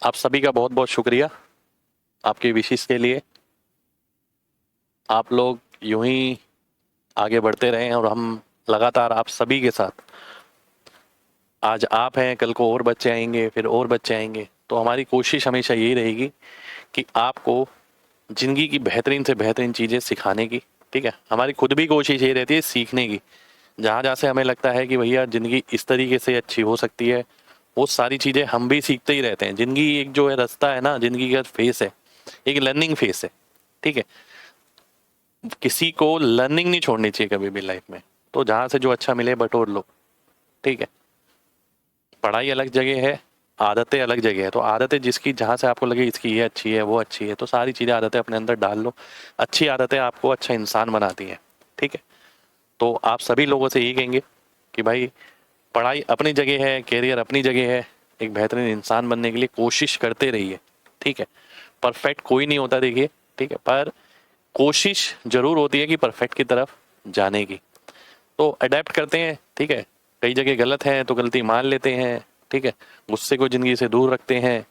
आप सभी का बहुत बहुत शुक्रिया आपके विशेष के लिए। आप लोग यूं ही आगे बढ़ते रहें और हम लगातार आप सभी के साथ, आज आप हैं कल को और बच्चे आएंगे, फिर और बच्चे आएंगे, तो हमारी कोशिश हमेशा यही रहेगी कि आपको ज़िंदगी की बेहतरीन से बेहतरीन चीज़ें सिखाने की। ठीक है, हमारी खुद भी कोशिश यही रहती है सीखने की। जहाँ जहाँ से हमें लगता है कि भैया ज़िंदगी इस तरीके से अच्छी हो सकती है, वो सारी चीज़ें हम भी सीखते ही रहते हैं। ज़िंदगी एक जो है रास्ता है ना, ज़िंदगी का फेस है, एक लर्निंग फेस है। ठीक है, किसी को लर्निंग नहीं छोड़नी चाहिए कभी भी लाइफ में। तो जहाँ से जो अच्छा मिले बटोर लो। ठीक है, पढ़ाई अलग जगह है, आदतें अलग जगह है। तो आदतें जिसकी जहाँ से आपको लगे इसकी ये अच्छी है वो अच्छी है, तो सारी चीज़ें आदतें अपने अंदर डाल लो। अच्छी आदतें आपको अच्छा इंसान बनाती हैं। ठीक है, तो आप सभी लोगों से यही कहेंगे कि भाई पढ़ाई अपनी जगह है, कैरियर अपनी जगह है, एक बेहतरीन इंसान बनने के लिए कोशिश करते रहिए। ठीक है, परफेक्ट कोई नहीं होता देखिए। ठीक है, पर कोशिश जरूर होती है कि परफेक्ट की तरफ जाने की। तो अडेप्ट करते हैं। ठीक है, कई जगह गलत है तो गलती मान लेते हैं। ठीक है, गुस्से को जिंदगी से दूर रखते हैं,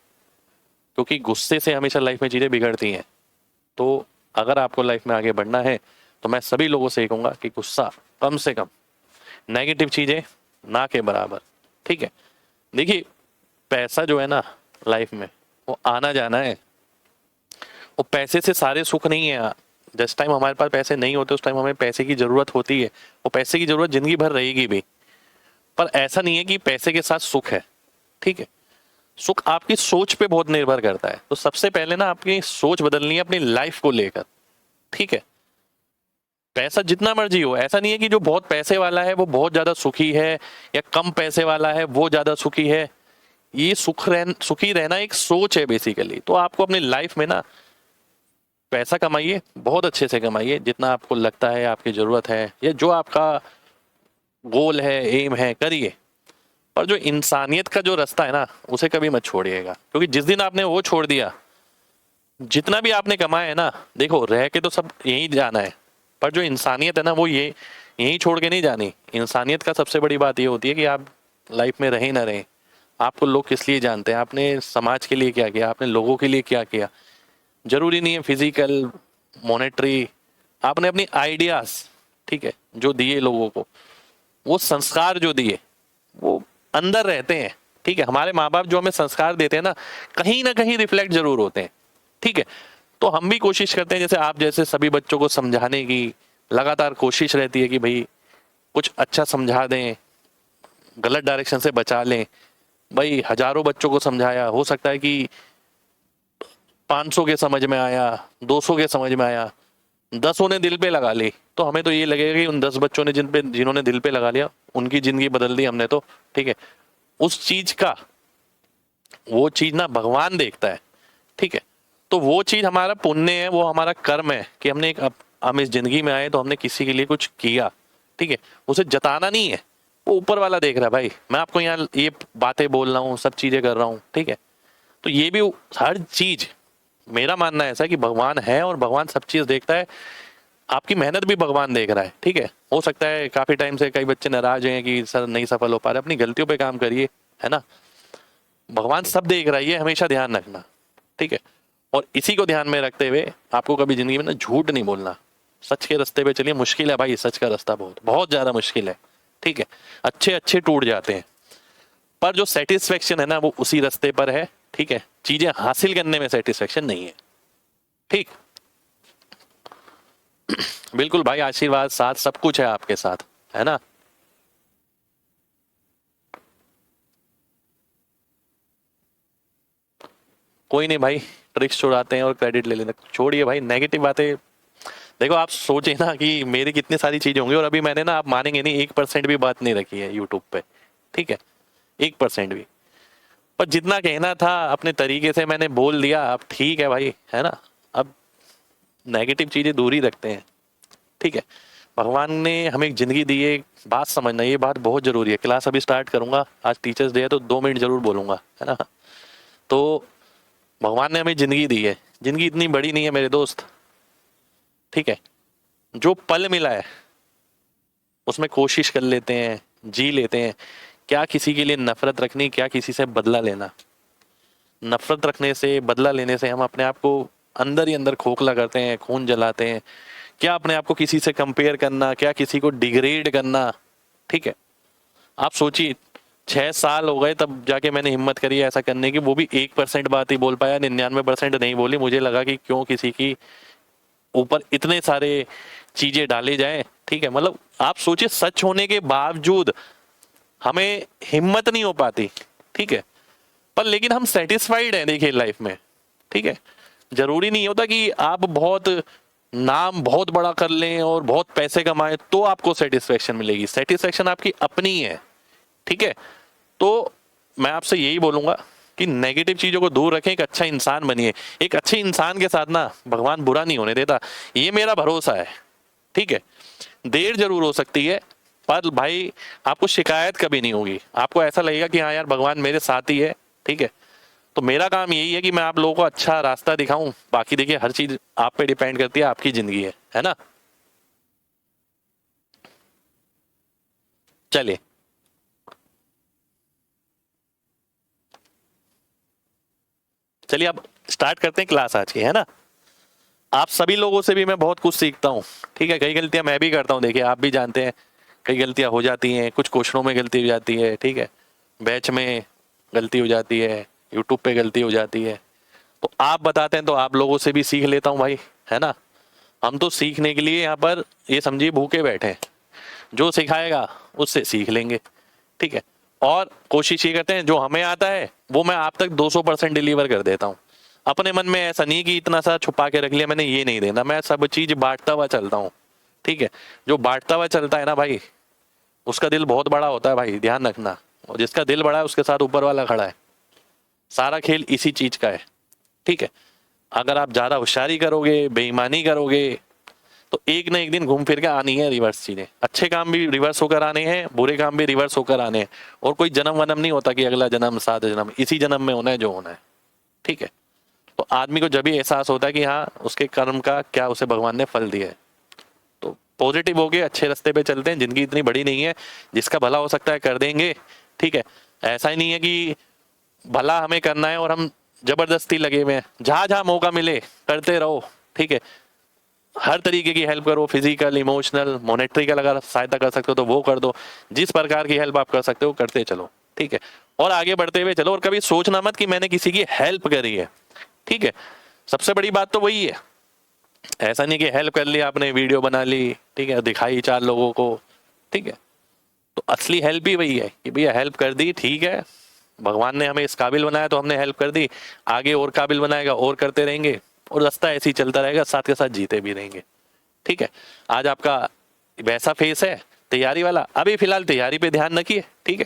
क्योंकि गुस्से से हमेशा लाइफ में चीज़ें बिगड़ती हैं। तो अगर आपको लाइफ में आगे बढ़ना है तो मैं सभी लोगों से ये कहूँगा कि गुस्सा कम से कम, नेगेटिव चीज़ें ना के बराबर। ठीक है, देखिए पैसा जो है ना लाइफ में, वो आना जाना है। वो पैसे से सारे सुख नहीं है। जिस टाइम हमारे पास पैसे नहीं होते उस टाइम हमें पैसे की ज़रूरत होती है। वो पैसे की ज़रूरत ज़िंदगी भर रहेगी भी, पर ऐसा नहीं है कि पैसे के साथ सुख है। ठीक है, सुख आपकी सोच पे बहुत निर्भर करता है। तो सबसे पहले ना आपकी सोच बदलनी है अपनी लाइफ को लेकर। ठीक है, पैसा जितना मर्जी हो, ऐसा नहीं है कि जो बहुत पैसे वाला है वो बहुत ज्यादा सुखी है या कम पैसे वाला है वो ज्यादा सुखी है। ये सुखी रहना एक सोच है बेसिकली। तो आपको अपनी लाइफ में ना पैसा कमाइए, बहुत अच्छे से कमाइए, जितना आपको लगता है आपकी जरूरत है या जो आपका गोल है, एम है, करिए। पर जो इंसानियत का जो रास्ता है ना उसे कभी मत छोड़िएगा, क्योंकि जिस दिन आपने वो छोड़ दिया, जितना भी आपने कमाया है ना, देखो रह के तो सब यहीं जाना है, पर जो इंसानियत है ना वो ये यहीं छोड़ के नहीं जानी। इंसानियत का सबसे बड़ी बात ये होती है कि आप लाइफ में रहें ना रहें, आपको लोग किस लिए जानते हैं, आपने समाज के लिए क्या किया, आपने लोगों के लिए क्या किया। जरूरी नहीं है फिजिकल, मॉनेटरी, आपने अपनी आइडियाज, ठीक है, जो दिए लोगों को, वो संस्कार जो दिए वो अंदर रहते हैं। ठीक है, हमारे माँ बाप जो हमें संस्कार देते हैं ना कहीं रिफ्लेक्ट जरूर होते हैं। ठीक है, तो हम भी कोशिश करते हैं, जैसे आप जैसे सभी बच्चों को समझाने की लगातार कोशिश रहती है कि भाई कुछ अच्छा समझा दें, गलत डायरेक्शन से बचा लें। भाई हजारों बच्चों को समझाया, हो सकता है कि 500 के समझ में आया, 200 के समझ में आया, 10 ने दिल पे लगा ली, तो हमें तो ये लगेगा कि उन 10 बच्चों ने जिन्होंने दिल पे लगा लिया उनकी जिंदगी बदल दी हमने तो। ठीक है, उस चीज का, वो चीज ना भगवान देखता है। ठीक है, तो वो चीज हमारा पुण्य है, वो हमारा कर्म है कि हमने हम इस जिंदगी में आए तो हमने किसी के लिए कुछ किया। ठीक है, उसे जताना नहीं है, वो ऊपर वाला देख रहा है। भाई मैं आपको यहाँ ये बातें बोल रहा हूँ, सब चीजें कर रहा हूँ। ठीक है, तो ये भी हर चीज, मेरा मानना ऐसा है कि भगवान है और भगवान सब चीज देखता है। आपकी मेहनत भी भगवान देख रहा है। ठीक है, हो सकता है काफी टाइम से कई बच्चे नाराज हैं कि सर नहीं सफल हो पा रहे, अपनी गलतियों पे काम करिए, है ना। भगवान सब देख रहा है, ये हमेशा ध्यान रखना। ठीक है, और इसी को ध्यान में रखते हुए आपको कभी जिंदगी में ना झूठ नहीं बोलना, सच के रास्ते पे चलिए। मुश्किल है भाई, सच का रास्ता बहुत बहुत ज्यादा मुश्किल है। ठीक है, अच्छे अच्छे टूट जाते हैं, पर जो सेटिस्फेक्शन है ना वो उसी रास्ते पर है। ठीक है, चीजें हासिल करने में सेटिस्फेक्शन नहीं है। ठीक, बिल्कुल भाई, आशीर्वाद साथ सब कुछ है आपके साथ, है ना। कोई नहीं भाई, ट्रिक्स छुड़ाते हैं और क्रेडिट ले लेते हैं। छोड़िए भाई नेगेटिव बातें। देखो आप सोचे ना कि मेरी कितनी सारी चीजें होंगी, और अभी मैंने ना, आप मानेंगे नहीं, 1% भी बात नहीं रखी है यूट्यूब पे। ठीक है, 1% भी। पर जितना कहना था अपने तरीके से मैंने बोल दिया। अब ठीक है भाई, है ना। अब नेगेटिव चीजें दूर ही रखते हैं। ठीक है, भगवान ने हमें एक जिंदगी दी है, एक बात समझना, ये बात बहुत जरूरी है। क्लास अभी स्टार्ट करूंगा, आज टीचर्स डे है तो 2 मिनट जरूर बोलूंगा, है ना। तो भगवान ने हमें जिंदगी दी है, जिंदगी इतनी बड़ी नहीं है मेरे दोस्त। ठीक है, जो पल मिला है उसमें कोशिश कर लेते हैं, जी लेते हैं। क्या किसी के लिए नफरत रखनी, क्या किसी से बदला लेना। नफरत रखने से, बदला लेने से हम अपने आप को अंदर ही अंदर खोखला करते हैं, खून जलाते हैं। क्या अपने आप को किसी से कंपेयर करना, क्या किसी को डिग्रेड करना, ठीक है। आप सोचिए 6 साल हो गए तब जाके मैंने हिम्मत करी ऐसा करने की, वो भी 1% बात ही बोल पाया, 99% नहीं बोली। मुझे लगा कि क्यों किसी की ऊपर इतने सारे चीजें डाले जाएं, ठीक है। मतलब आप सोचिए सच होने के बावजूद हमें हिम्मत नहीं हो पाती, ठीक है। पर लेकिन हम सेटिस्फाइड हैं देखिए लाइफ में, ठीक है। जरूरी नहीं होता कि आप बहुत नाम बहुत बड़ा कर लें और बहुत पैसे कमाएं तो आपको सेटिस्फेक्शन मिलेगी। सेटिस्फेक्शन आपकी अपनी है, ठीक है। तो मैं आपसे यही बोलूंगा कि नेगेटिव चीजों को दूर रखें, एक अच्छा इंसान बनिए। एक अच्छे इंसान के साथ ना भगवान बुरा नहीं होने देता, ये मेरा भरोसा है, ठीक है। देर जरूर हो सकती है पर भाई आपको शिकायत कभी नहीं होगी। आपको ऐसा लगेगा कि हाँ यार भगवान मेरे साथ ही है, ठीक है। तो मेरा काम यही है कि मैं आप लोगों को अच्छा रास्ता दिखाऊं। बाकी देखिए हर चीज आप पे डिपेंड करती है, आपकी जिंदगी है ना। चलिए चलिए अब स्टार्ट करते हैं क्लास आज की, है ना। आप सभी लोगों से भी मैं बहुत कुछ सीखता हूँ, ठीक है। कई गलतियां मैं भी करता हूँ, देखिए आप भी जानते हैं कई गलतियां हो जाती हैं, कुछ क्वेश्चनों में गलती हो जाती है, ठीक है। बैच में गलती हो जाती है, यूट्यूब पे गलती हो जाती है। तो आप बताते हैं तो आप लोगों से भी सीख लेता हूँ भाई, है ना। हम तो सीखने के लिए यहाँ पर ये समझिए भूखे बैठे हैं, जो सिखाएगा उससे सीख लेंगे, ठीक है। और कोशिश ये करते हैं जो हमें आता है वो मैं आप तक 200% डिलीवर कर देता हूँ। अपने मन में ऐसा नहीं कि इतना सा छुपा के रख लिया मैंने, ये नहीं देना। मैं सब चीज बांटता हुआ चलता हूँ, ठीक है। जो बांटता हुआ चलता है ना भाई, उसका दिल बहुत बड़ा होता है भाई, ध्यान रखना। और जिसका दिल बड़ा है उसके साथ ऊपर वाला खड़ा है। सारा खेल इसी चीज का है, ठीक है। अगर आप ज्यादा होशियारी करोगे, बेईमानी करोगे, तो एक ना एक दिन घूम फिर के आनी है रिवर्स चीजें। अच्छे काम भी रिवर्स होकर आने हैं, बुरे काम भी रिवर्स होकर आने हैं। और कोई जन्म वनम नहीं होता कि अगला जन्म 7 जन्म, इसी जन्म में होना है जो होना है, ठीक है। तो आदमी को जब भी एहसास होता है कि हाँ उसके कर्म का क्या उसे भगवान ने फल दिया है, तो पॉजिटिव होके अच्छे रास्ते पे चलते हैं। जिंदगी इतनी बड़ी नहीं है, जिसका भला हो सकता है कर देंगे, ठीक है। ऐसा ही नहीं है कि भला हमें करना है और हम जबरदस्ती लगे हुए हैं। जहां जहां मौका मिले करते रहो, ठीक है। हर तरीके की हेल्प करो, फिजिकल, इमोशनल, मॉनेटरी का अगर सहायता कर सकते हो तो वो कर दो। जिस प्रकार की हेल्प आप कर सकते हो करते चलो, ठीक है। और आगे बढ़ते हुए चलो, और कभी सोचना मत कि मैंने किसी की हेल्प करी है, ठीक है। सबसे बड़ी बात तो वही है। ऐसा नहीं कि हेल्प कर ली आपने, वीडियो बना ली, ठीक है, दिखाई 4 लोगों को, ठीक है। तो असली हेल्प ही वही है कि भैया हेल्प कर दी, ठीक है। भगवान ने हमें इस काबिल बनाया तो हमने हेल्प कर दी, आगे और काबिल बनाएगा और करते रहेंगे, और रास्ता ऐसे ही चलता रहेगा, साथ के साथ जीते भी रहेंगे, ठीक है। आज आपका वैसा फेस है तैयारी वाला, अभी फिलहाल तैयारी पे ध्यान रखिए, ठीक है।